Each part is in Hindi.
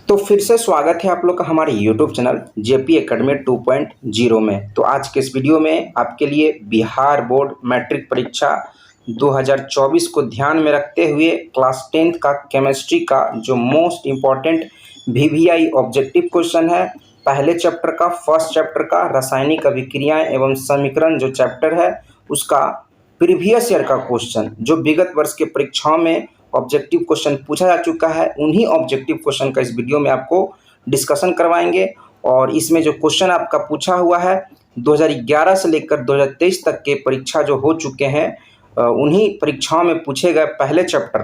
तो फिर से स्वागत है आप लोग का हमारे YouTube चैनल जेपी एकेडमी 2.0 में। तो आज के इस वीडियो में आपके लिए बिहार बोर्ड मैट्रिक परीक्षा 2024 को ध्यान में रखते हुए क्लास 10th का केमिस्ट्री का जो most important VVI objective question है, पहले चैप्टर का फर्स्ट चैप्टर का रासायनिक अभिक्रियाएं एवं समीकरण जो चैप्टर है उसका प्रीवियस ईयर का क्वेश्चन जो विगत वर्ष के परीक्षाओं में ऑब्जेक्टिव क्वेश्चन पूछा जा चुका है, उन्हीं ऑब्जेक्टिव क्वेश्चन का इस वीडियो में आपको डिस्कशन करवाएंगे। और इसमें जो क्वेश्चन आपका पूछा हुआ है 2011 से लेकर 2023 तक के परीक्षा जो हो चुके हैं, उन्हीं परीक्षाओं में पूछे गए पहले चैप्टर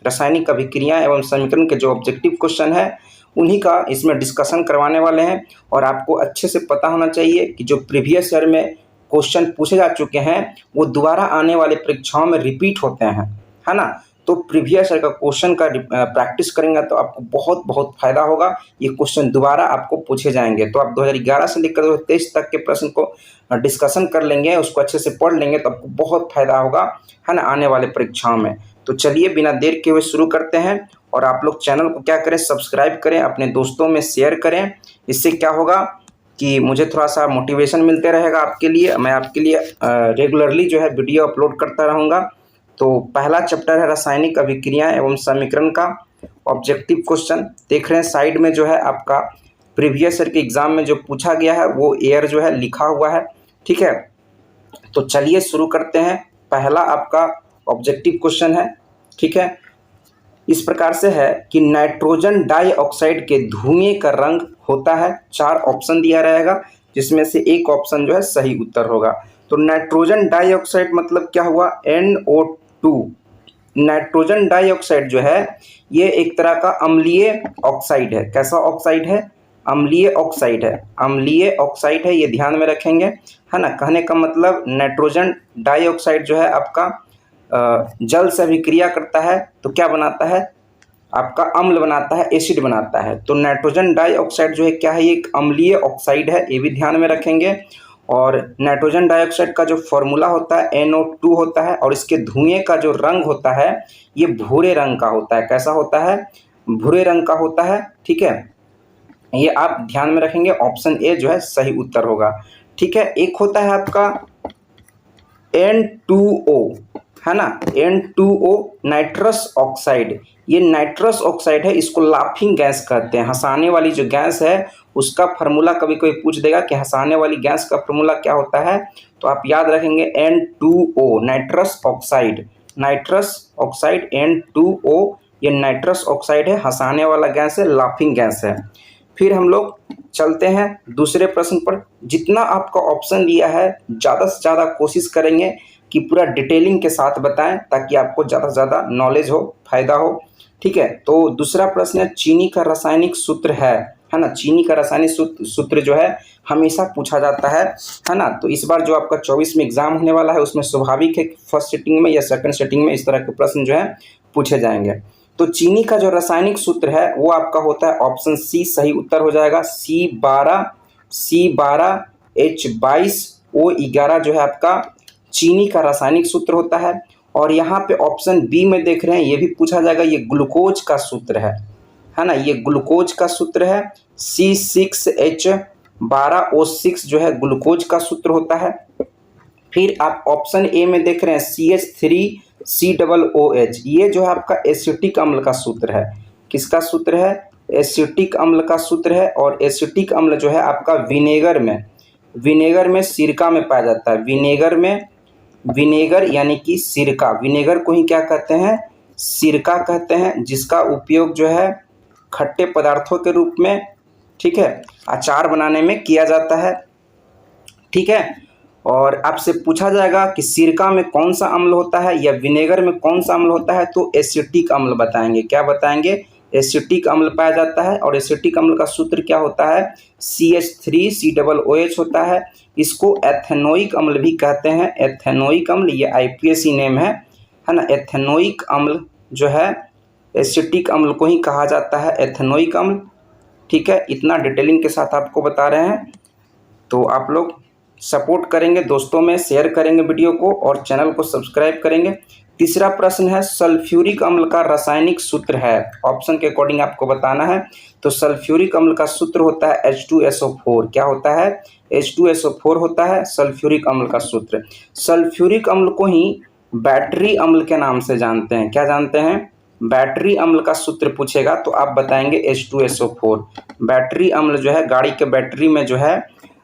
रासायनिक अभिक्रिया एवं समीकरण के जो ऑब्जेक्टिव क्वेश्चन है उन्हीं का इसमें डिस्कशन करवाने वाले हैं। और आपको अच्छे से पता होना चाहिए कि जो प्रीवियस ईयर में क्वेश्चन पूछे जा चुके हैं वो दोबारा आने वाले परीक्षाओं में रिपीट होते हैं, है ना। तो प्रीवियस ईयर का क्वेश्चन का प्रैक्टिस करेंगे तो आपको बहुत बहुत फायदा होगा। ये क्वेश्चन दोबारा आपको पूछे जाएंगे तो आप 2011 से लेकर 2023 तक के प्रश्न को डिस्कशन कर लेंगे, उसको अच्छे से पढ़ लेंगे तो आपको बहुत फायदा होगा, है ना, आने वाले परीक्षाओं में। तो चलिए बिना देर के हुए शुरू करते हैं। और आप लोग चैनल को क्या करें, सब्सक्राइब करें, अपने दोस्तों में शेयर करें। इससे क्या होगा कि मुझे थोड़ा सा मोटिवेशन मिलते रहेगा आपके लिए, मैं आपके लिए रेगुलरली जो है वीडियो अपलोड करता रहूँगा। तो पहला चैप्टर है रासायनिक अभिक्रिया एवं समीकरण का ऑब्जेक्टिव क्वेश्चन। देख रहे हैं साइड में जो है आपका प्रीवियस ईयर के एग्जाम में जो पूछा गया है वो ईयर जो है लिखा हुआ है, ठीक है। तो चलिए शुरू करते हैं। पहला आपका ऑब्जेक्टिव क्वेश्चन है, ठीक है। इस प्रकार से है कि नाइट्रोजन डाइऑक्साइड के धुएं का रंग होता है। 4 ऑप्शन दिया रहेगा जिसमें से एक ऑप्शन जो है सही उत्तर होगा। तो नाइट्रोजन डाइऑक्साइड मतलब क्या हुआ, NO2। नाइट्रोजन डाइऑक्साइड जो है ये एक तरह का अम्लीय ऑक्साइड है। कैसा ऑक्साइड है, अम्लीय ऑक्साइड है। अम्लीय ऑक्साइड है, ये ध्यान में रखेंगे, है ना। कहने का मतलब नाइट्रोजन डाइऑक्साइड जो है आपका जल से अभिक्रिया करता है तो क्या बनाता है, आपका अम्ल बनाता है, एसिड बनाता है। तो नाइट्रोजन डाइऑक्साइड जो है क्या है, ये एक अम्लीय ऑक्साइड है, ये भी ध्यान में रखेंगे। और नाइट्रोजन डाइऑक्साइड का जो फॉर्मूला होता है NO2 होता है। और इसके धुएं का जो रंग होता है ये भूरे रंग का होता है। कैसा होता है, भूरे रंग का होता है, ठीक है। ये आप ध्यान में रखेंगे, ऑप्शन ए जो है सही उत्तर होगा, ठीक है। एक होता है आपका N2O, है ना, N2O नाइट्रस ऑक्साइड। ये नाइट्रस ऑक्साइड है, इसको लाफिंग गैस कहते हैं। हंसाने वाली जो गैस है उसका फार्मूला कभी कोई पूछ देगा कि हंसाने वाली गैस का फार्मूला क्या होता है, तो आप याद रखेंगे N2O nitrous oxide. Nitrous oxide N2O ये नाइट्रस ऑक्साइड है, हंसाने वाला गैस है, लाफिंग गैस है। फिर हम लोग चलते हैं दूसरे प्रश्न पर। जितना आपका ऑप्शन दिया है ज़्यादा से ज़्यादा कोशिश करेंगे कि पूरा डिटेलिंग के साथ बताएं ताकि आपको ज़्यादा से ज़्यादा नॉलेज हो, फायदा हो, ठीक है। तो दूसरा प्रश्न है चीनी का रासायनिक सूत्र है ना। चीनी का रासायनिक सूत्र जो है हमेशा पूछा जाता है ना। तो इस बार जो आपका 24 में एग्जाम होने वाला है उसमें स्वाभाविक है फर्स्ट सेटिंग में या सेकंड सेटिंग में इस तरह के प्रश्न जो है पूछे जाएंगे। तो चीनी का जो रासायनिक सूत्र है वो आपका होता है ऑप्शन सी सही उत्तर हो जाएगा, C12H22O11 जो है आपका चीनी का रासायनिक सूत्र होता है। और यहाँ पे ऑप्शन बी में देख रहे हैं ये भी पूछा जाएगा, ये ग्लूकोज का सूत्र है ना, ये ग्लूकोज का सूत्र है। C6H12O6 जो है ग्लूकोज का सूत्र होता है। फिर आप ऑप्शन ए में देख रहे हैं CH3COOH, ये जो है आपका एसिटिक अम्ल का सूत्र है। किसका सूत्र है, एसिटिक अम्ल का सूत्र है। और एसिटिक अम्ल जो है आपका विनेगर में सिरका में पाया जाता है। विनेगर यानी कि सिरका, विनेगर को ही क्या कहते हैं, सिरका कहते हैं, जिसका उपयोग जो है खट्टे पदार्थों के रूप में, ठीक है, अचार बनाने में किया जाता है, ठीक है। और आपसे पूछा जाएगा कि सिरका में कौन सा अम्ल होता है या विनेगर में कौन सा अम्ल होता है, तो एसिटिक अम्ल बताएंगे। क्या बताएंगे, एसिटिक अम्ल पाया जाता है। और एसिटिक अम्ल का सूत्र क्या होता है, CH3COOH होता है। इसको एथेनोइक अम्ल भी कहते हैं, एथेनोइक अम्ल, ये IPSC नेम है ना। एथेनोइक अम्ल जो है एसिटिक अम्ल को ही कहा जाता है, एथेनोइक अम्ल, ठीक है। इतना डिटेलिंग के साथ आपको बता रहे हैं। तो आप लोग सपोर्ट करेंगे, दोस्तों में शेयर करेंगे वीडियो को और चैनल को सब्सक्राइब करेंगे तीसरा प्रश्न है सल्फ्यूरिक अम्ल का रासायनिक सूत्र है, ऑप्शन के अकॉर्डिंग आपको बताना है। तो सल्फ्यूरिक अम्ल का सूत्र होता है H2SO4। क्या होता है? H2SO4 होता है सल्फ्यूरिक अम्ल का सूत्र। सल्फ्यूरिक अम्ल को ही बैटरी अम्ल के नाम से जानते हैं। क्या जानते हैं? बैटरी अम्ल का सूत्र पूछेगा तो आप बताएंगे H2SO4। बैटरी अम्ल जो है, गाड़ी के बैटरी में जो है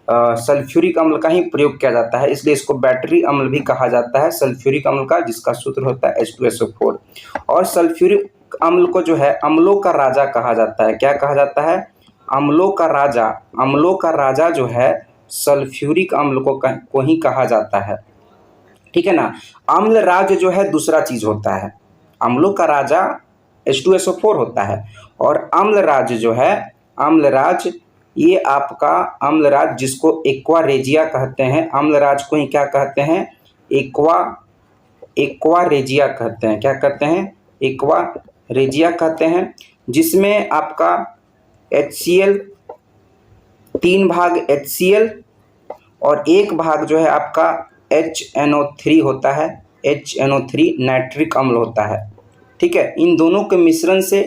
सल्फ्यूरिक अम्ल का ही प्रयोग किया जाता है, इसलिए इसको बैटरी अम्ल भी कहा जाता है, सल्फ्यूरिक अम्ल का, जिसका सूत्र होता है H2SO4। और सल्फ्यूरिक अम्ल को जो है अम्लों का राजा कहा जाता है। क्या कहा जाता है? अम्लों का राजा। अम्लों का राजा जो है सल्फ्यूरिक अम्ल को ही कहा जाता है। ठीक है ना। अम्ल राज जो है दूसरा चीज होता है। अम्लों का राजा H2SO4 होता है, और अम्ल राज जो है, अम्ल राज, ये आपका अम्ल राज जिसको एक्वा रेजिया कहते हैं, अम्ल राज को ही क्या कहते हैं? एक्वा रेजिया कहते हैं। क्या कहते हैं? एक्वा रेजिया कहते हैं, जिसमें आपका HCl, 3 भाग HCl और 1 भाग जो है आपका HNO3 होता है। HNO3 नाइट्रिक अम्ल होता है। ठीक है। इन दोनों के मिश्रण से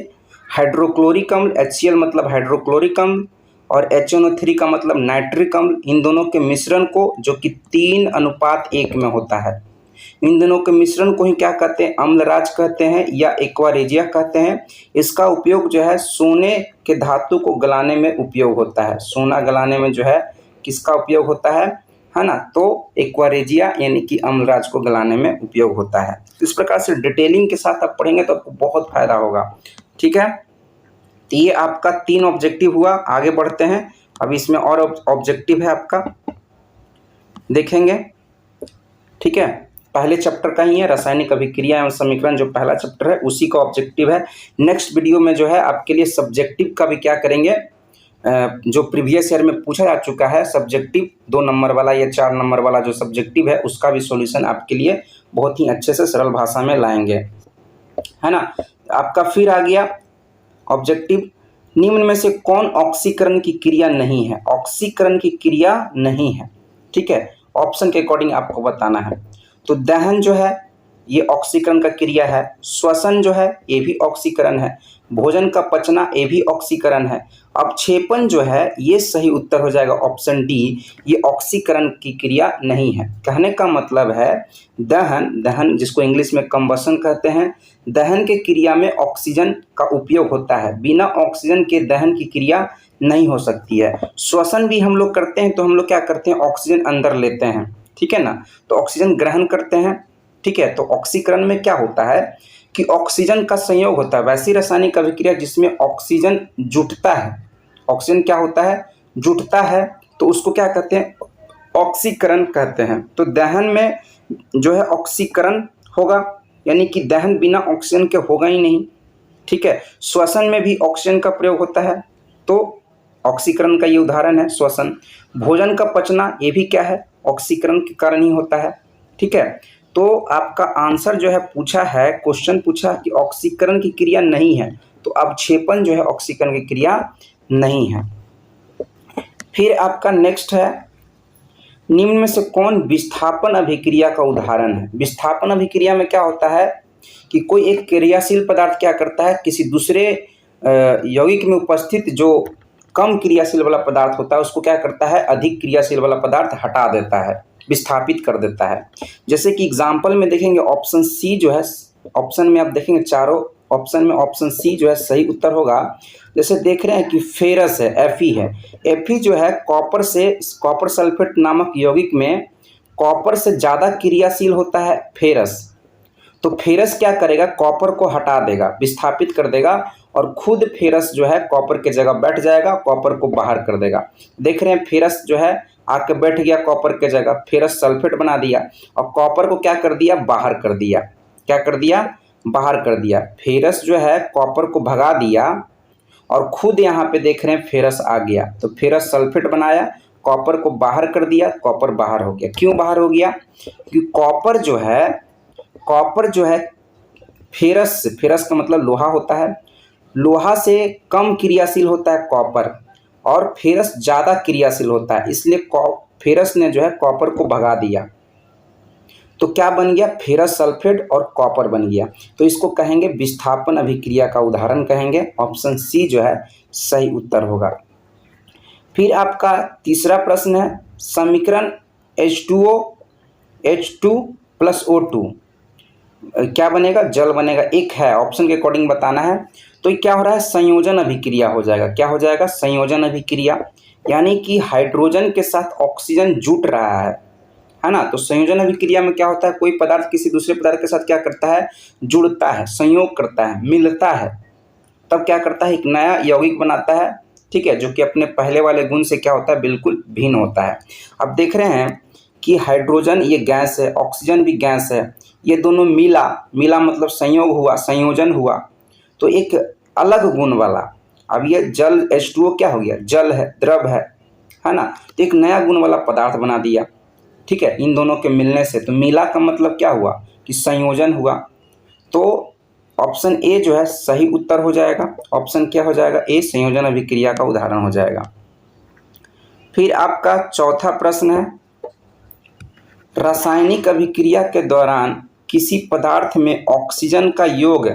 हाइड्रोक्लोरिक अम्ल, HCl मतलब हाइड्रोक्लोरिक अम्ल और HNO3 का मतलब नाइट्रिक अम्ल, इन दोनों के मिश्रण को, जो कि 3:1 में होता है, इन दोनों के मिश्रण को ही क्या कहते हैं? अम्लराज कहते हैं या एक्वा रेजिया कहते हैं। इसका उपयोग जो है सोने के धातु को गलाने में उपयोग होता है। सोना गलाने में जो है किसका उपयोग होता है ना? तो एक्वा रेजिया यानी कि अम्लराज को गलाने में उपयोग होता है। इस प्रकार से डिटेलिंग के साथ आप पढ़ेंगे तो आपको बहुत फायदा होगा। ठीक है। तो ये आपका 3 ऑब्जेक्टिव हुआ। आगे बढ़ते हैं। अभी इसमें और ऑब्जेक्टिव है आपका, देखेंगे। ठीक है। पहले चैप्टर का ही है, रासायनिक अभिक्रिया एवं समीकरण, जो पहला चैप्टर है उसी का ऑब्जेक्टिव है। नेक्स्ट वीडियो में जो है आपके लिए सब्जेक्टिव का भी क्या करेंगे, जो प्रीवियस ईयर में पूछा जा चुका है सब्जेक्टिव 2 नंबर वाला या 4 नंबर वाला जो सब्जेक्टिव है, उसका भी सॉल्यूशन आपके लिए बहुत ही अच्छे से सरल भाषा में लाएंगे, है ना। आपका फिर आ गया ऑब्जेक्टिव, निम्न में से कौन ऑक्सीकरण की क्रिया नहीं है? ऑक्सीकरण की क्रिया नहीं है। ठीक है। ऑप्शन के अकॉर्डिंग आपको बताना है। तो दहन जो है ये ऑक्सीकरण का क्रिया है, श्वसन जो है ये भी ऑक्सीकरण है, भोजन का पचना ये भी ऑक्सीकरण है, अपक्षेपण जो है ये सही उत्तर हो जाएगा ऑप्शन डी, ये ऑक्सीकरण की क्रिया नहीं है। कहने का मतलब है दहन जिसको इंग्लिश में कंबशन कहते हैं, दहन के क्रिया में ऑक्सीजन का उपयोग होता है। बिना ऑक्सीजन के दहन की क्रिया नहीं हो सकती है। श्वसन भी हम लोग करते हैं तो हम लोग क्या करते हैं? ऑक्सीजन अंदर लेते हैं। ठीक है ना। तो ऑक्सीजन ग्रहण करते हैं। ठीक है। तो ऑक्सीकरण में क्या होता है कि ऑक्सीजन का संयोग होता है। वैसी रासायनिक अभिक्रिया जिसमें ऑक्सीजन जुटता है, ऑक्सीजन क्या होता है? जुटता है, तो उसको क्या कहते हैं? ऑक्सीकरण कहते हैं। तो दहन में जो है ऑक्सीकरण होगा, यानी कि दहन बिना ऑक्सीजन के होगा ही नहीं। ठीक है। श्वसन में भी ऑक्सीजन का प्रयोग होता है, तो ऑक्सीकरण का ये उदाहरण है श्वसन। भोजन का पचना ये भी क्या है? ऑक्सीकरण के कारण ही होता है। ठीक है। तो आपका आंसर जो है पूछा है, क्वेश्चन पूछा कि ऑक्सीकरण की क्रिया नहीं है, तो अवक्षेपण जो है ऑक्सीकरण की क्रिया नहीं है। फिर आपका नेक्स्ट है, निम्न में से कौन विस्थापन अभिक्रिया का उदाहरण है? विस्थापन अभिक्रिया में क्या होता है कि कोई एक क्रियाशील पदार्थ क्या करता है, किसी दूसरे यौगिक में उपस्थित जो कम क्रियाशील वाला पदार्थ होता है उसको क्या करता है? अधिक क्रियाशील वाला पदार्थ हटा देता है, विस्थापित कर देता है। जैसे कि एग्जाम्पल में देखेंगे ऑप्शन सी जो है, ऑप्शन में आप देखेंगे चारों ऑप्शन में ऑप्शन सी जो है सही उत्तर होगा। जैसे देख रहे हैं कि फेरस है, Fe है। Fe जो है कॉपर सल्फेट नामक यौगिक में कॉपर से ज़्यादा क्रियाशील होता है फेरस। तो फेरस क्या करेगा? कॉपर को हटा देगा, विस्थापित कर देगा, और खुद फेरस जो है कॉपर के जगह बैठ जाएगा, कॉपर को बाहर कर देगा। देख रहे हैं फेरस जो है आके बैठ गया कॉपर के जगह, फेरस सल्फेट बना दिया और कॉपर को क्या कर दिया? बाहर कर दिया। क्या कर दिया? बाहर कर दिया। फेरस जो है कॉपर को भगा दिया और खुद यहाँ पे देख रहे हैं फेरस आ गया, तो फेरस सल्फेट बनाया, कॉपर को बाहर कर दिया, कॉपर बाहर हो गया। क्यों बाहर हो गया? क्योंकि कॉपर जो है फेरस का मतलब लोहा होता है, लोहा से कम क्रियाशील होता है कॉपर, और फेरस ज़्यादा क्रियाशील होता है, इसलिए फेरस ने जो है कॉपर को भगा दिया। तो क्या बन गया, फेरस सल्फेट और कॉपर बन गया। तो इसको कहेंगे विस्थापन अभिक्रिया का उदाहरण कहेंगे। ऑप्शन सी जो है सही उत्तर होगा। फिर आपका तीसरा प्रश्न है, समीकरण H2O H2 प्लस O2 क्या बनेगा, जल बनेगा। एक है ऑप्शन के अकॉर्डिंग बताना है। तो ये क्या हो रहा है, संयोजन अभिक्रिया हो जाएगा। क्या हो जाएगा, संयोजन अभिक्रिया, यानी कि हाइड्रोजन के साथ ऑक्सीजन जुट रहा है ना। तो संयोजन अभिक्रिया में क्या होता है, कोई पदार्थ किसी दूसरे पदार्थ के साथ क्या करता है, जुड़ता है, संयोग करता है, मिलता है, तब क्या करता है, एक नया यौगिक बनाता है, ठीक है, जो कि अपने पहले वाले गुण से क्या होता है, बिल्कुल भिन्न होता है। अब देख रहे हैं कि हाइड्रोजन ये गैस है, ऑक्सीजन भी गैस है, ये दोनों मिला, मिला मतलब संयोग हुआ, संयोजन हुआ, तो एक अलग गुण वाला, अब ये जल H2O क्या हो गया, जल है, द्रव है ना, तो एक नया गुण वाला पदार्थ बना दिया, ठीक है, इन दोनों के मिलने से। तो मिला का मतलब क्या हुआ कि संयोजन हुआ। तो ऑप्शन ए जो है सही उत्तर हो जाएगा। ऑप्शन क्या हो जाएगा, ए संयोजन अभिक्रिया का उदाहरण हो जाएगा। फिर आपका चौथा प्रश्न है, रासायनिक अभिक्रिया के दौरान किसी पदार्थ में ऑक्सीजन का योग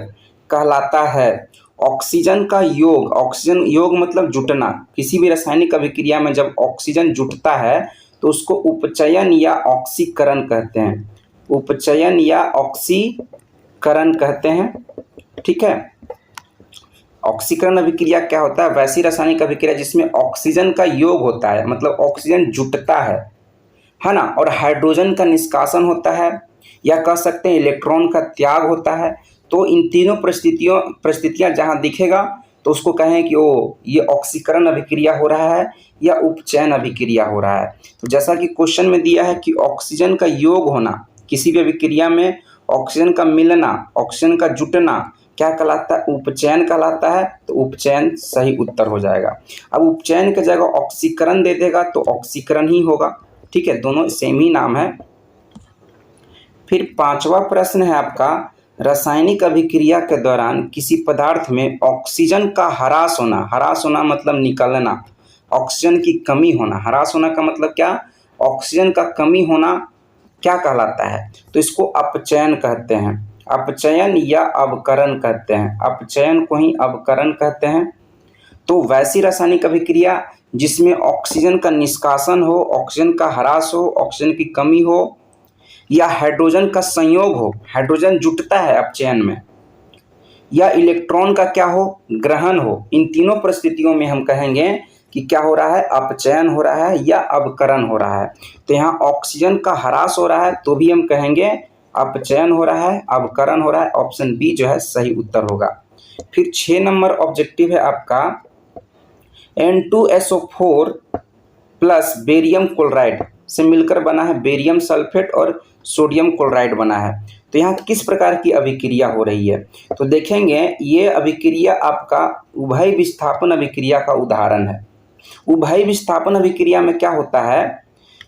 कहलाता है। ऑक्सीजन का योग, ऑक्सीजन योग मतलब जुटना। किसी भी रासायनिक अभिक्रिया में जब ऑक्सीजन जुटता है तो उसको उपचयन या ऑक्सीकरण कहते हैं। उपचयन या ऑक्सीकरण कहते हैं, ठीक है। ऑक्सीकरण अभिक्रिया क्या होता है, वैसी रासायनिक अभिक्रिया जिसमें ऑक्सीजन का योग होता है, मतलब ऑक्सीजन जुटता है ना, और हाइड्रोजन का निष्कासन होता है, या कह सकते हैं इलेक्ट्रॉन का त्याग होता है। तो इन तीनों परिस्थितियां जहां दिखेगा तो उसको कहें कि ओ ये ऑक्सीकरण अभिक्रिया हो रहा है या उपचयन अभिक्रिया हो रहा है। तो जैसा कि क्वेश्चन में दिया है कि ऑक्सीजन का योग होना, किसी भी अभिक्रिया में ऑक्सीजन का मिलना, ऑक्सीजन का जुटना क्या कहलाता है, उपचयन कहलाता है। तो उपचयन सही उत्तर हो जाएगा। अब उपचयन की जगह ऑक्सीकरण दे देगा तो ऑक्सीकरण ही होगा, ठीक है, दोनों सेम ही नाम है। फिर पांचवा प्रश्न है आपका, रासायनिक अभिक्रिया के दौरान किसी पदार्थ में ऑक्सीजन का ह्रास होना, ह्रास होना मतलब निकलना, ऑक्सीजन की कमी होना, ह्रास होना का मतलब क्या, ऑक्सीजन का कमी होना क्या कहलाता है, तो इसको अपचयन कहते हैं। अपचयन या अवकरण कहते हैं, अपचयन को ही अवकरण कहते हैं। तो वैसी रासायनिक अभिक्रिया जिसमें ऑक्सीजन का निष्कासन हो, ऑक्सीजन का ह्रास हो, ऑक्सीजन की कमी हो, या हाइड्रोजन का संयोग हो, हाइड्रोजन जुटता है अपचयन में, या इलेक्ट्रॉन का क्या हो, ग्रहण हो, इन तीनों परिस्थितियों में हम कहेंगे कि क्या हो रहा है, अपचयन हो रहा है या अवकरण हो रहा है। तो यहाँ ऑक्सीजन का ह्रास हो रहा है तो भी हम कहेंगे अपचयन हो रहा है, अवकरण हो रहा है। ऑप्शन बी जो है सही उत्तर होगा। फिर 6 नंबर ऑब्जेक्टिव है आपका, N2SO4 प्लस बेरियम क्लोराइड से मिलकर बना है बेरियम सल्फेट और सोडियम क्लोराइड बना है। तो यहाँ किस प्रकार की अभिक्रिया हो रही है, तो देखेंगे ये अभिक्रिया आपका उभय विस्थापन अभिक्रिया का उदाहरण है। उभय विस्थापन अभिक्रिया में क्या होता है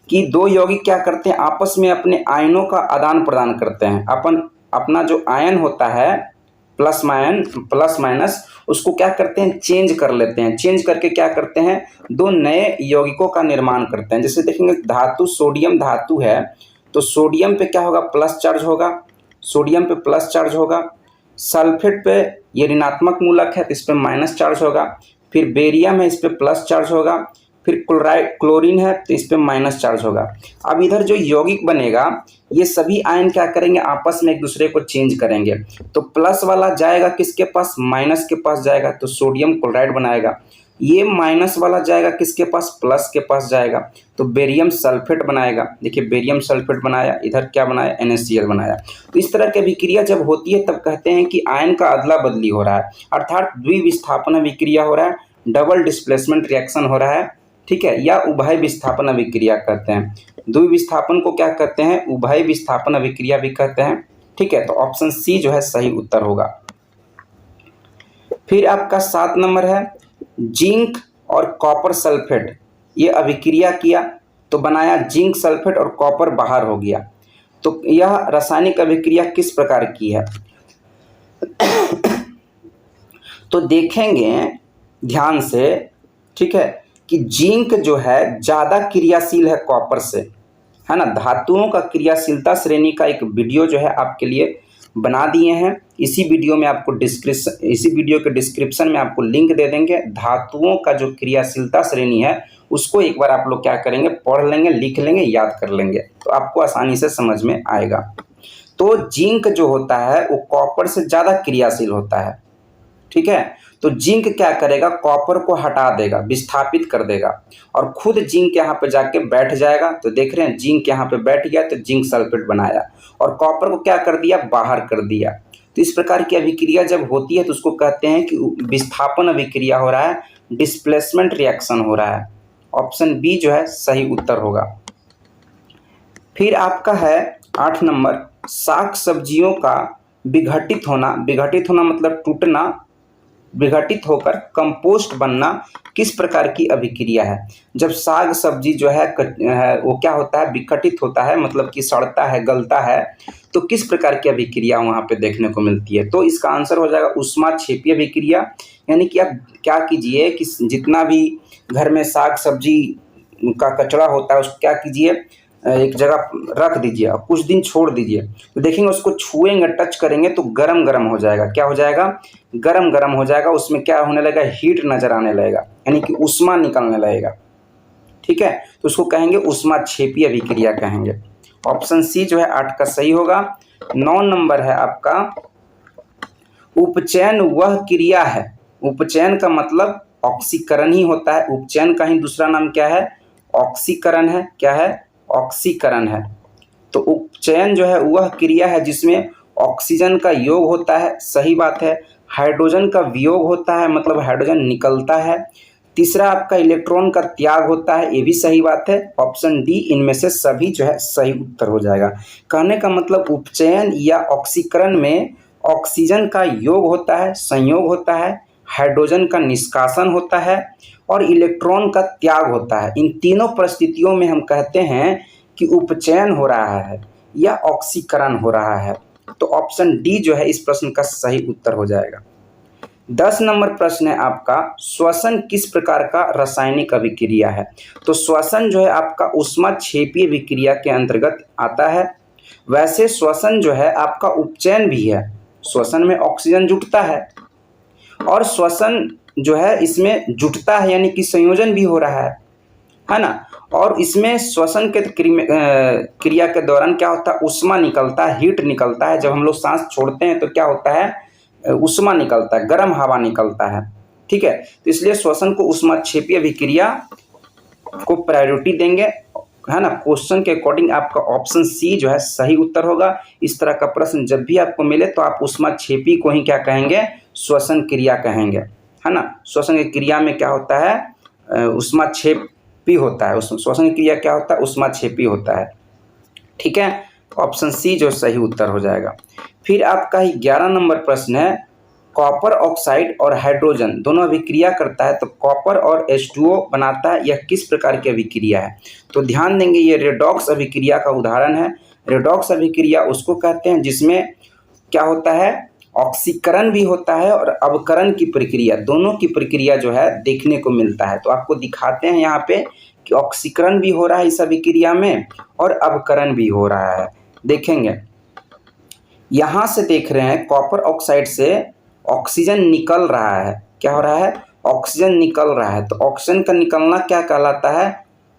कि दो यौगिक क्या करते हैं, आपस में अपने आयनों का आदान प्रदान करते हैं। अपना जो आयन होता है प्लस माइनस, उसको क्या करते हैं, चेंज कर लेते हैं। चेंज करके क्या करते हैं, दो नए यौगिकों का निर्माण करते हैं। जैसे देखेंगे धातु, सोडियम धातु है तो सोडियम पे क्या होगा, प्लस चार्ज होगा, सोडियम पे प्लस चार्ज होगा। सल्फेट पे ये ऋणात्मक मूलक है तो इस पे माइनस चार्ज होगा। फिर बेरियम है, इस पे प्लस चार्ज होगा। फिर क्लोरीन है तो इस पे माइनस चार्ज होगा। अब इधर जो यौगिक बनेगा ये सभी आयन क्या करेंगे, आपस में एक दूसरे को चेंज करेंगे। तो प्लस वाला जाएगा किसके पास, माइनस के पास जाएगा, तो सोडियम क्लोराइड बनाएगा। ये माइनस वाला जाएगा किसके पास, प्लस के पास जाएगा, तो बेरियम सल्फेट बनाएगा। देखिए बेरियम सल्फेट बनाया, इधर क्या बनाया, NaCl बनाया। तो इस तरह की अभिक्रिया जब होती है तब कहते हैं कि आयन का अदला बदली हो रहा है, अर्थात द्विविस्थापन अभिक्रिया हो रहा है, डबल डिस्प्लेसमेंट रिएक्शन हो रहा है, ठीक है, या उभय विस्थापन अभिक्रिया कहते हैं। द्विविस्थापन को क्या कहते हैं, उभय विस्थापन अभिक्रिया भी कहते हैं, ठीक है। तो ऑप्शन सी जो है सही उत्तर होगा। फिर आपका 7 नंबर है, जिंक और कॉपर सल्फेट ये अभिक्रिया किया तो बनाया जिंक सल्फेट और कॉपर बाहर हो गया। तो यह रासायनिक अभिक्रिया किस प्रकार की है, तो देखेंगे ध्यान से, ठीक है, कि जिंक जो है ज़्यादा क्रियाशील है कॉपर से, है ना। धातुओं का क्रियाशीलता श्रेणी का एक वीडियो जो है आपके लिए बना दिए हैं। इसी वीडियो के डिस्क्रिप्शन में आपको लिंक दे देंगे। धातुओं का जो क्रियाशीलता श्रेणी है उसको एक बार आप लोग क्या करेंगे, पढ़ लेंगे, लिख लेंगे, याद कर लेंगे, तो आपको आसानी से समझ में आएगा। तो जिंक जो होता है वो कॉपर से ज़्यादा क्रियाशील होता है, ठीक है। तो जिंक क्या करेगा, कॉपर को हटा देगा, विस्थापित कर देगा और खुद जिंक यहाँ पे जाके बैठ जाएगा। तो देख रहे हैं जिंक यहाँ पे बैठ गया तो जिंक सल्फेट बनाया और कॉपर को क्या कर दिया, बाहर कर दिया। तो इस प्रकार की अभिक्रिया जब होती है तो उसको कहते हैं कि विस्थापन अभिक्रिया हो रहा है, डिस्प्लेसमेंट रिएक्शन हो रहा है। ऑप्शन बी जो है सही उत्तर होगा। फिर आपका है 8 नंबर, साग सब्जियों का विघटित होना मतलब टूटना, विघटित होकर कंपोस्ट बनना किस प्रकार की अभिक्रिया है। जब साग सब्जी जो है वो क्या होता है, विघटित होता है, मतलब कि सड़ता है, गलता है, तो किस प्रकार की अभिक्रिया वहाँ पे देखने को मिलती है। तो इसका आंसर हो जाएगा ऊष्माक्षेपी अभिक्रिया। यानी कि आप क्या कीजिए कि जितना भी घर में साग सब्जी का कचरा होता है उसको क्या कीजिए, एक जगह रख दीजिए और कुछ दिन छोड़ दीजिए, तो देखेंगे उसको छुएंगे, टच करेंगे तो गरम गरम हो जाएगा। क्या हो जाएगा, गरम गरम हो जाएगा। उसमें क्या होने लगेगा, हीट नजर आने लगेगा, यानी कि ऊष्मा निकलने लगेगा, ठीक है। तो उसको कहेंगे ऊष्माक्षेपी अभिक्रिया कहेंगे। ऑप्शन सी जो है 8 का सही होगा। 9 नंबर है आपका, उपचयन वह क्रिया है, उपचयन का मतलब ऑक्सीकरण ही होता है। उपचयन का ही दूसरा नाम क्या है, ऑक्सीकरण है। क्या है, ऑक्सीकरण है। तो उपचयन जो है वह क्रिया है जिसमें ऑक्सीजन का योग होता है, सही बात है। हाइड्रोजन का वियोग होता है, मतलब हाइड्रोजन निकलता है। तीसरा आपका इलेक्ट्रॉन का त्याग होता है, ये भी सही बात है। ऑप्शन डी इनमें से सभी जो है सही उत्तर हो जाएगा। कहने का मतलब उपचयन या ऑक्सीकरण में ऑक्सीजन का योग होता है, संयोग होता है, हाइड्रोजन का निष्कासन होता है और इलेक्ट्रॉन का त्याग होता है। इन तीनों परिस्थितियों में हम कहते हैं कि उपचयन हो रहा है या ऑक्सीकरण हो रहा है। तो ऑप्शन डी जो है इस प्रश्न का सही उत्तर हो जाएगा। 10 नंबर प्रश्न है आपका, श्वसन किस प्रकार का रासायनिक अभिक्रिया है। तो श्वसन जो है आपका ऊष्माक्षेपी अभिक्रिया के अंतर्गत आता है। वैसे श्वसन जो है आपका उपचयन भी है, श्वसन में ऑक्सीजन जुटता है और श्वसन जो है इसमें जुटता है, यानी कि संयोजन भी हो रहा है ना। और इसमें श्वसन के क्रिया के दौरान क्या होता है, ऊष्मा निकलता है, हीट निकलता है। जब हम लोग सांस छोड़ते हैं तो क्या होता है, ऊष्मा निकलता है, गर्म हवा निकलता है, ठीक है। तो इसलिए श्वसन को ऊष्माक्षेपी अभिक्रिया को प्रायोरिटी देंगे, है ना। क्वेश्चन के अकॉर्डिंग आपका ऑप्शन सी जो है सही उत्तर होगा। इस तरह का प्रश्न जब भी आपको मिले तो आप ऊष्माक्षेपी को ही क्या कहेंगे, श्वसन क्रिया कहेंगे, है ना। श्वसन की क्रिया में क्या होता है, ऊष्माक्षेपी होता है। श्वसन की क्रिया क्या होता है, ऊष्माक्षेपी होता है, ठीक है। ऑप्शन सी जो सही उत्तर हो जाएगा। फिर आपका ही 11 नंबर प्रश्न है, कॉपर ऑक्साइड और हाइड्रोजन दोनों अभिक्रिया करता है तो कॉपर और H2O बनाता है, यह किस प्रकार की अभिक्रिया है। तो ध्यान देंगे ये रेडॉक्स अभिक्रिया का उदाहरण है। रेडॉक्स अभिक्रिया उसको कहते हैं जिसमें क्या होता है, ऑक्सीकरण भी होता है और अवकरण की प्रक्रिया, दोनों की प्रक्रिया जो है देखने को मिलता है। तो आपको दिखाते हैं यहाँ पे कि ऑक्सीकरण भी हो रहा है इस अभिक्रिया में और अवकरण भी हो रहा है। देखेंगे यहाँ से देख रहे हैं कॉपर ऑक्साइड से ऑक्सीजन निकल रहा है। क्या हो रहा है, ऑक्सीजन निकल रहा है। तो ऑक्सीजन का निकलना क्या कहलाता है,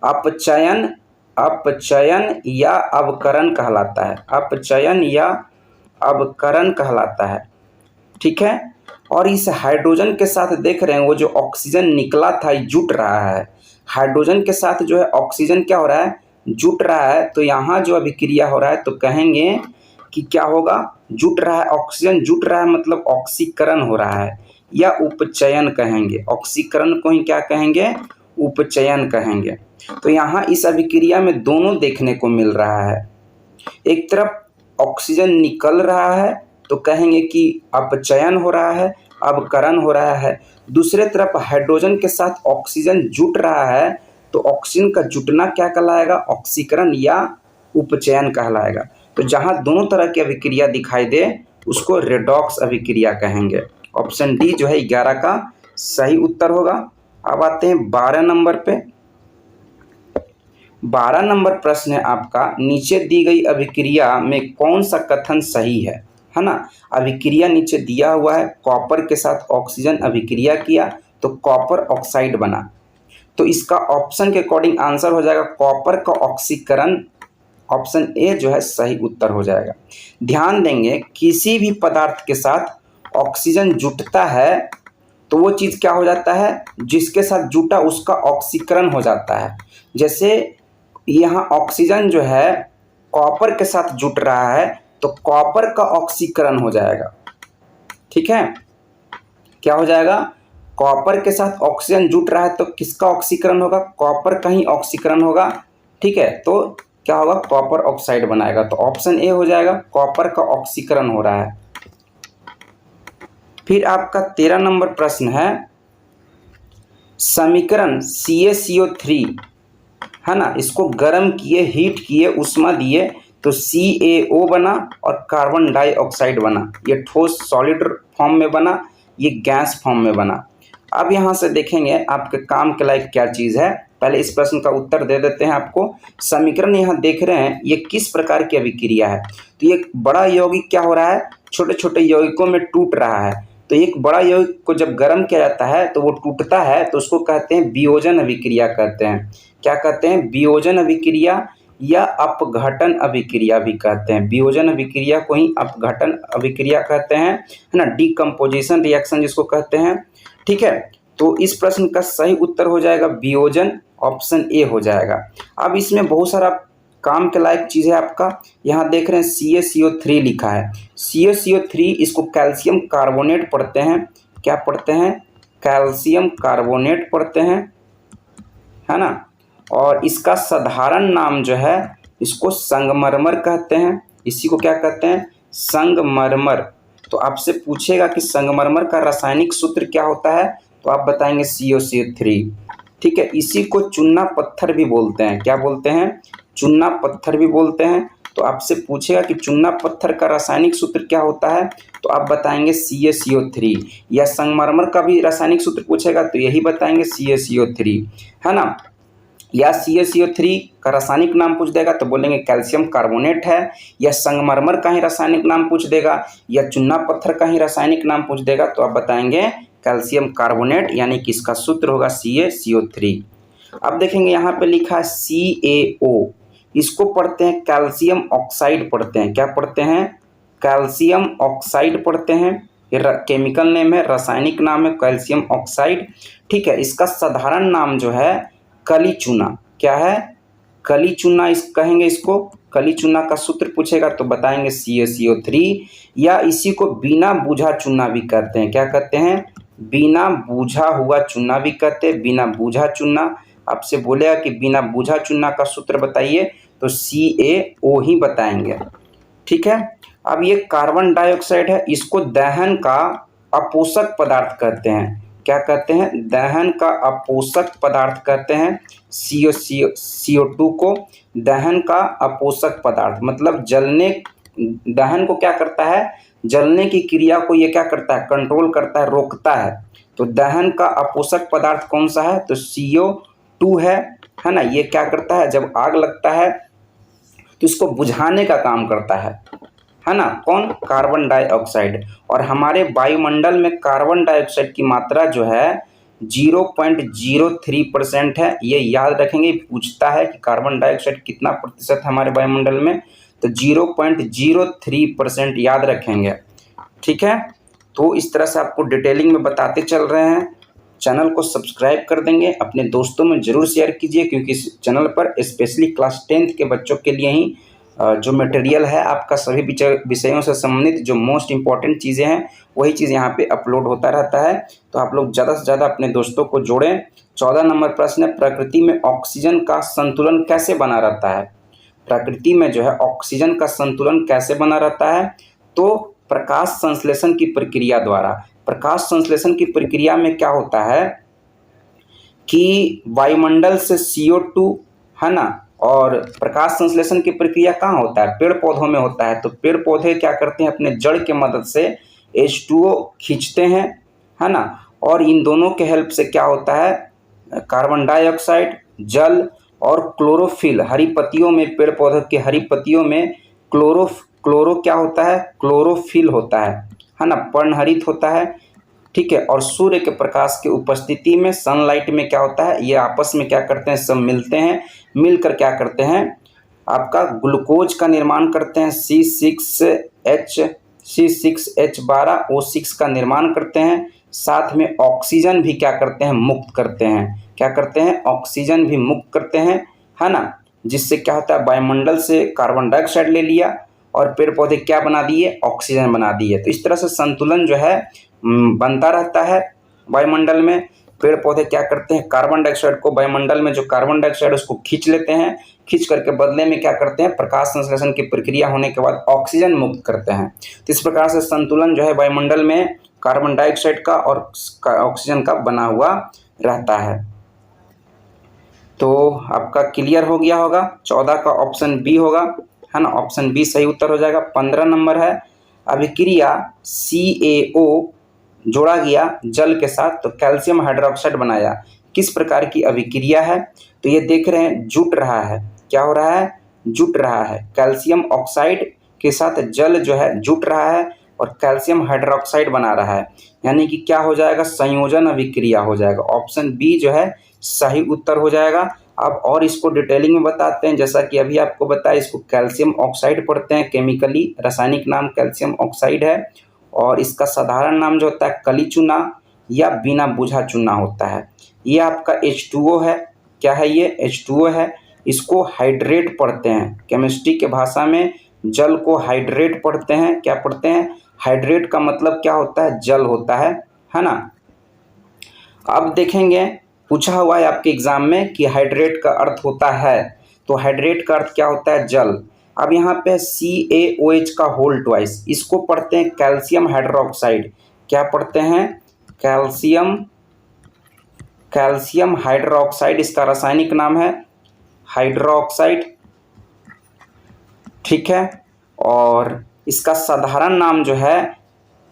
अपचयन, अपचयन या अवकरण कहलाता है, अपचयन या अवकरण कहलाता है, ठीक है। और इस हाइड्रोजन के साथ देख रहे हैं वो जो ऑक्सीजन निकला था जुट रहा है, हाइड्रोजन के साथ जो है ऑक्सीजन क्या हो रहा है, जुट रहा है। तो यहाँ जो अभिक्रिया हो रहा है तो कहेंगे कि क्या होगा, जुट रहा है, ऑक्सीजन जुट रहा है मतलब ऑक्सीकरण हो रहा है या उपचयन कहेंगे। ऑक्सीकरण को ही क्या कहेंगे, उपचयन कहेंगे। तो यहाँ इस अभिक्रिया में दोनों देखने को मिल रहा है। एक तरफ ऑक्सीजन निकल रहा है तो कहेंगे कि अपचयन हो रहा है, अवकरण हो रहा है। दूसरे तरफ हाइड्रोजन के साथ ऑक्सीजन जुट रहा है तो ऑक्सीजन का जुटना क्या कहलाएगा, ऑक्सीकरण या उपचयन कहलाएगा। तो जहाँ दोनों तरह की अभिक्रिया दिखाई दे उसको रेडॉक्स अभिक्रिया कहेंगे। ऑप्शन डी जो है 11 का सही उत्तर होगा। अब आते हैं 12 नंबर पे। 12 नंबर प्रश्न है आपका, नीचे दी गई अभिक्रिया में कौन सा कथन सही है ना। अभिक्रिया नीचे दिया हुआ है, कॉपर के साथ ऑक्सीजन अभिक्रिया किया तो कॉपर ऑक्साइड बना। तो इसका ऑप्शन के अकॉर्डिंग आंसर हो जाएगा कॉपर का ऑक्सीकरण। ऑप्शन ए जो है सही उत्तर हो जाएगा। ध्यान देंगे, किसी भी पदार्थ के साथ ऑक्सीजन जुटता है तो वो चीज़ क्या हो जाता है, जिसके साथ जुटा उसका ऑक्सीकरण हो जाता है। जैसे यहाँ ऑक्सीजन जो है कॉपर के साथ जुट रहा है तो कॉपर का ऑक्सीकरण हो जाएगा। ठीक है, क्या हो जाएगा, कॉपर के साथ ऑक्सीजन जुट रहा है तो किसका ऑक्सीकरण होगा, कॉपर का ही ऑक्सीकरण होगा। ठीक है, तो क्या होगा, कॉपर ऑक्साइड बनाएगा। तो ऑप्शन ए हो जाएगा, कॉपर का ऑक्सीकरण हो रहा है। फिर आपका 13 नंबर प्रश्न है, समीकरण CaCO3 है ना, इसको गर्म किए, हीट किए, उष्मा दिए तो CaO बना और कार्बन डाइऑक्साइड बना। ये ठोस सॉलिड फॉर्म में बना, ये गैस फॉर्म में बना। अब यहाँ से देखेंगे आपके काम के लायक क्या चीज़ है। पहले इस प्रश्न का उत्तर दे देते हैं आपको। समीकरण यहाँ देख रहे हैं, ये किस प्रकार की अभिक्रिया है। तो ये बड़ा यौगिक क्या हो रहा है, छोटे छोटे यौगिकों में टूट रहा है। तो एक बड़ा यौगिक को जब गर्म किया जाता है तो वो टूटता है, तो उसको कहते हैं वियोजन अभिक्रिया कहते हैं। क्या कहते हैं, वियोजन अभिक्रिया या अपघटन अभिक्रिया भी कहते हैं। वियोजन अभिक्रिया को ही अपघटन अभिक्रिया कहते हैं, है ना, डीकम्पोजिशन रिएक्शन जिसको कहते हैं। ठीक है, तो इस प्रश्न का सही उत्तर हो जाएगा वियोजन, ऑप्शन ए हो जाएगा। अब इसमें बहुत सारा काम के लायक चीज़ है आपका। यहाँ देख रहे हैं CaCO3 लिखा है। CaCO3 इसको कैल्शियम कार्बोनेट पढ़ते हैं। क्या पढ़ते हैं, कैल्शियम कार्बोनेट पढ़ते हैं, है ना। और इसका साधारण नाम जो है, इसको संगमरमर कहते हैं। इसी को क्या कहते हैं, संगमरमर। तो आपसे पूछेगा कि संगमरमर का रासायनिक सूत्र क्या होता है, तो आप बताएंगे CaCO3। ठीक है, इसी को चूना पत्थर भी बोलते हैं। क्या बोलते हैं, चूना पत्थर भी बोलते हैं। तो आपसे पूछेगा कि चूना पत्थर का रासायनिक सूत्र क्या होता है, तो आप बताएंगे CaCO3। या संगमरमर का भी रासायनिक सूत्र पूछेगा तो यही बताएंगे CaCO3, है ना। या CaCO3 का रासायनिक नाम पूछ देगा तो बोलेंगे कैल्शियम कार्बोनेट है। या संगमरमर का ही रासायनिक नाम पूछ देगा, या चूना पत्थर का ही रासायनिक नाम पूछ देगा तो आप बताएंगे कैल्शियम कार्बोनेट, यानी कि इसका सूत्र होगा CaCO3। अब देखेंगे यहाँ पे लिखा है CaO, इसको पढ़ते हैं कैल्शियम ऑक्साइड पढ़ते हैं। क्या पढ़ते हैं, कैल्शियम ऑक्साइड पढ़ते हैं। ये केमिकल नेम है, रासायनिक नाम है कैल्शियम ऑक्साइड। ठीक है, इसका साधारण नाम जो है कली चूना। क्या है, कली चूना इस कहेंगे इसको। कली चूना का सूत्र पूछेगा तो बताएंगे CaCO3। या इसी को बिना बूझा चूना भी कहते हैं। क्या कहते हैं, बिना बूझा हुआ चूना भी कहते हैं, बिना बूझा चूना। आपसे बोलेगा कि बिना बूझा चूना का सूत्र बताइए तो CaO ही बताएंगे। ठीक है, अब ये कार्बन डाइऑक्साइड है, इसको दहन का अपोषक पदार्थ कहते हैं। क्या कहते हैं, दहन का अपोषक पदार्थ कहते हैं। CO2 को दहन का अपोषक पदार्थ, मतलब जलने, दहन को क्या करता है, जलने की क्रिया को ये क्या करता है, कंट्रोल करता है, रोकता है। तो दहन का अपोषक पदार्थ कौन सा है, तो CO2 है ना। ये क्या करता है, जब आग लगता है तो इसको बुझाने का काम करता है ना, कौन, कार्बन डाइऑक्साइड। और हमारे वायुमंडल में कार्बन डाइऑक्साइड की मात्रा जो है 0.03% है। ये याद रखेंगे, पूछता है कि कार्बन डाइऑक्साइड कितना प्रतिशत है हमारे वायुमंडल में, तो 0.03% याद रखेंगे। ठीक है, तो इस तरह से आपको डिटेलिंग में बताते चल रहे हैं। चैनल को सब्सक्राइब कर देंगे, अपने दोस्तों में ज़रूर शेयर कीजिए, क्योंकि इस चैनल पर स्पेशली क्लास 10th के बच्चों के लिए ही जो मटेरियल है आपका सभी विषयों से संबंधित जो मोस्ट इम्पॉर्टेंट चीज़ें हैं वही चीज़ यहाँ पे अपलोड होता रहता है। तो आप लोग ज़्यादा से ज़्यादा अपने दोस्तों को जोड़ें। 14 नंबर प्रश्न है, प्रकृति में ऑक्सीजन का संतुलन कैसे बना रहता है। प्रकृति में जो है ऑक्सीजन का संतुलन कैसे बना रहता है, तो प्रकाश संश्लेषण की प्रक्रिया द्वारा। प्रकाश संश्लेषण की प्रक्रिया में क्या होता है कि वायुमंडल से CO2, है ना, और प्रकाश संश्लेषण की प्रक्रिया कहाँ होता है, पेड़ पौधों में होता है। तो पेड़ पौधे क्या करते हैं, अपने जड़ के मदद से H2O खींचते हैं, है ना, और इन दोनों के हेल्प से क्या होता है, कार्बन डाइऑक्साइड, जल और क्लोरोफिल, हरी पत्तियों में, पेड़ पौधों के हरी पत्तियों में क्लोरो क्या होता है, क्लोरोफिल होता है ना, पर्णहरित होता है। ठीक है, और सूर्य के प्रकाश की उपस्थिति में, सनलाइट में क्या होता है, ये आपस में क्या करते हैं, सब मिलते हैं, मिलकर क्या करते हैं, आपका ग्लूकोज का निर्माण करते हैं, C6H12O6 का निर्माण करते हैं। साथ में ऑक्सीजन भी क्या करते हैं, मुक्त करते हैं। क्या करते हैं, ऑक्सीजन भी मुक्त करते हैं, है ना, जिससे क्या होता है, वायुमंडल से कार्बन डाइऑक्साइड ले लिया और पेड़ पौधे क्या बना दिए, ऑक्सीजन बना दिए। तो इस तरह से संतुलन जो है बनता रहता है वायुमंडल में। पेड़ पौधे क्या करते हैं, कार्बन डाइऑक्साइड को, वायुमंडल में जो कार्बन डाइऑक्साइड उसको खींच लेते हैं, खींच करके बदले में क्या करते हैं, प्रकाश संश्लेषण की प्रक्रिया होने के बाद ऑक्सीजन मुक्त करते हैं। तो इस प्रकार से संतुलन जो है वायुमंडल में कार्बन डाइऑक्साइड का और ऑक्सीजन का बना हुआ रहता है। तो आपका क्लियर हो गया होगा, 14 का ऑप्शन बी होगा, है ना, ऑप्शन बी सही उत्तर हो जाएगा। 15 नंबर है, अभिक्रिया CaO जोड़ा गया जल के साथ तो कैल्शियम हाइड्रोक्साइड बनाया, किस प्रकार की अभिक्रिया है। तो ये देख रहे हैं, जुट रहा है, क्या हो रहा है, जुट रहा है, कैल्शियम ऑक्साइड के साथ जल जो है जुट रहा है और कैल्शियम हाइड्रोक्साइड बना रहा है, यानी कि क्या हो जाएगा, संयोजन अभिक्रिया हो जाएगा। ऑप्शन बी जो है सही उत्तर हो जाएगा। अब और इसको डिटेलिंग में बताते हैं, जैसा कि अभी आपको बताया, इसको कैल्शियम ऑक्साइड पढ़ते हैं, केमिकली रासायनिक नाम कैल्शियम ऑक्साइड है और इसका साधारण नाम जो होता है कली चूना या बिना बुझा चूना होता है। ये आपका H2O है, क्या है ये, H2O है। इसको हाइड्रेट पढ़ते हैं, केमिस्ट्री के भाषा में जल को हाइड्रेट पढ़ते हैं। क्या पढ़ते हैं, हाइड्रेट का मतलब क्या होता है, जल होता है ना। अब देखेंगे, पूछा हुआ है आपके एग्जाम में कि हाइड्रेट का अर्थ होता है, तो हाइड्रेट का अर्थ क्या होता है, जल। अब यहाँ पे CaOH का होल ट्वाइस, इसको पढ़ते हैं कैल्शियम हाइड्रोक्साइड। क्या पढ़ते हैं, कैल्शियम हाइड्रोक्साइड, इसका रासायनिक नाम है हाइड्रोक्साइड। ठीक है, और इसका साधारण नाम जो है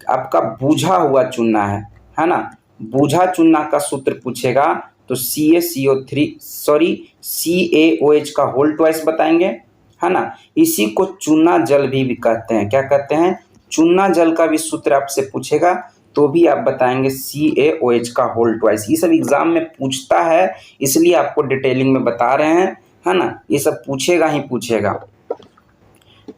आपका बूझा हुआ चूना है ना। बूझा चूना का सूत्र पूछेगा तो CaOH का होल ट्वाइस बताएंगे, है ना। इसी को चूना जल भी कहते हैं। क्या कहते हैं, चूना जल का भी सूत्र आपसे पूछेगा तो भी आप बताएंगे CaOH का होल ट्वाइस। ये सब एग्जाम में पूछता है, इसलिए आपको डिटेलिंग में बता रहे हैं, है ना, ये सब पूछेगा ही पूछेगा।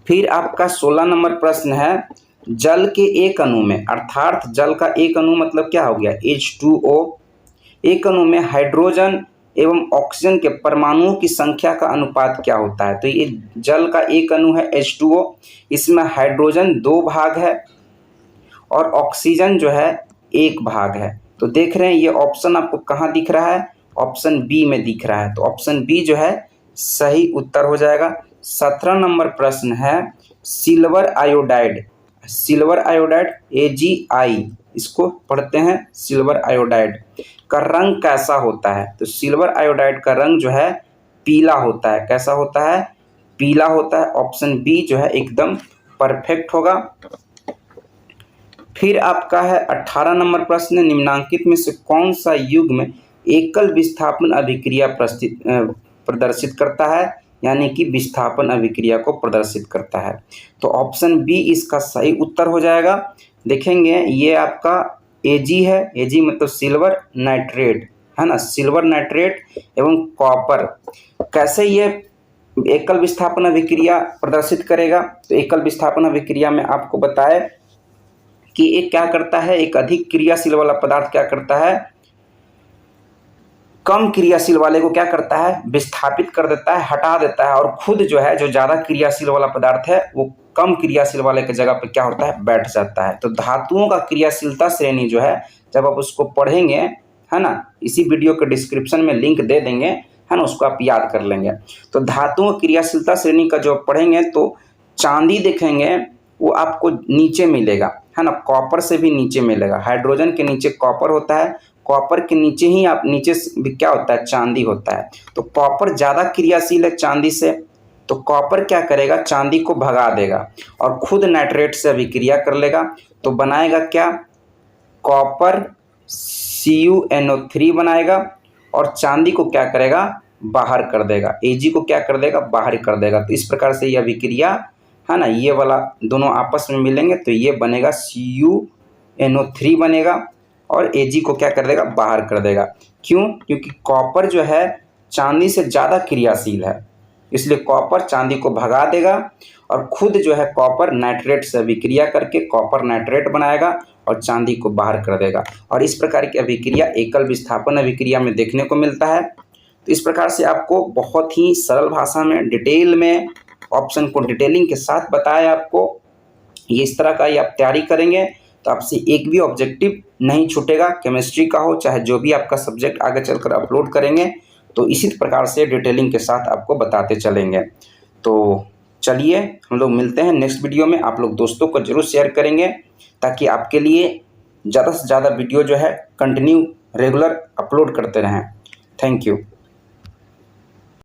फिर आपका 16 नंबर प्रश्न है, जल के एक अणु में, अर्थात जल का एक अणु मतलब क्या हो गया, H2O। एक अणु में हाइड्रोजन एवं ऑक्सीजन के परमाणुओं की संख्या का अनुपात क्या होता है। तो ये जल का एक अणु है H2O, इसमें हाइड्रोजन 2 भाग है और ऑक्सीजन जो है 1 भाग है। तो देख रहे हैं ये ऑप्शन आपको कहाँ दिख रहा है, ऑप्शन बी में दिख रहा है। तो ऑप्शन बी जो है सही उत्तर हो जाएगा। 17 नंबर प्रश्न है, सिल्वर आयोडाइड, AgI, इसको पढ़ते हैं, सिल्वर आयोडाइड का रंग कैसा होता है। तो सिल्वर आयोडाइड का रंग जो है पीला होता है। कैसा होता है, पीला होता है। ऑप्शन बी जो है एकदम परफेक्ट होगा। फिर आपका है 18 नंबर प्रश्न, निम्नांकित में से कौन सा युग्म एकल विस्थापन अभिक्रिया प्रदर्शित करता है, यानी कि विस्थापन अभिक्रिया को प्रदर्शित करता है। तो ऑप्शन बी इसका सही उत्तर हो जाएगा। देखेंगे ये आपका Ag है, Ag मतलब सिल्वर नाइट्रेट, है ना, सिल्वर नाइट्रेट एवं कॉपर। कैसे ये एकल विस्थापन अभिक्रिया प्रदर्शित करेगा, तो एकल विस्थापन अभिक्रिया में आपको बताए कि एक क्या करता है, एक अधिक क्रियाशील वाला पदार्थ क्या करता है, कम क्रियाशील वाले को क्या करता है, विस्थापित कर देता है, हटा देता है, और खुद जो है जो ज़्यादा क्रियाशील वाला पदार्थ है वो कम क्रियाशील वाले के जगह पे क्या होता है, बैठ जाता है। तो धातुओं का क्रियाशीलता श्रेणी जो है, जब आप उसको पढ़ेंगे, है ना, इसी वीडियो के डिस्क्रिप्शन में लिंक दे देंगे, है ना, उसको आप याद कर लेंगे। तो धातुओं क्रियाशीलता श्रेणी का जो पढ़ेंगे तो चांदी देखेंगे वो आपको नीचे मिलेगा, है ना, कॉपर से भी नीचे मिलेगा। हाइड्रोजन के नीचे कॉपर होता है, कॉपर के नीचे ही आप नीचे भी क्या होता है, चांदी होता है। तो कॉपर ज़्यादा क्रियाशील है चांदी से, तो कॉपर क्या करेगा, चांदी को भगा देगा और खुद नाइट्रेट से अभिक्रिया कर लेगा। तो बनाएगा क्या, कॉपर CuNO3 बनाएगा और चांदी को क्या करेगा, बाहर कर देगा, Ag को क्या कर देगा, बाहर कर देगा। तो इस प्रकार से यह अभिक्रिया है ना, ये वाला दोनों आपस में मिलेंगे तो ये बनेगा CuNO3 बनेगा और Ag को क्या कर देगा, बाहर कर देगा। क्यों? क्योंकि कॉपर जो है चांदी से ज़्यादा क्रियाशील है, इसलिए कॉपर चांदी को भगा देगा और खुद जो है कॉपर नाइट्रेट से अभिक्रिया करके कॉपर नाइट्रेट बनाएगा और चांदी को बाहर कर देगा। और इस प्रकार की अभिक्रिया एकल विस्थापन अभिक्रिया में देखने को मिलता है। तो इस प्रकार से आपको बहुत ही सरल भाषा में डिटेल में ऑप्शन को डिटेलिंग के साथ बताया आपको। ये इस तरह का ही आप तैयारी करेंगे तो आपसे एक भी ऑब्जेक्टिव नहीं छूटेगा, केमिस्ट्री का हो चाहे जो भी आपका सब्जेक्ट आगे चलकर अपलोड करेंगे तो इसी प्रकार से डिटेलिंग के साथ आपको बताते चलेंगे। तो चलिए हम लोग मिलते हैं नेक्स्ट वीडियो में। आप लोग दोस्तों को जरूर शेयर करेंगे ताकि आपके लिए ज़्यादा से ज़्यादा वीडियो जो है कंटिन्यू रेगुलर अपलोड करते रहें। Thank you.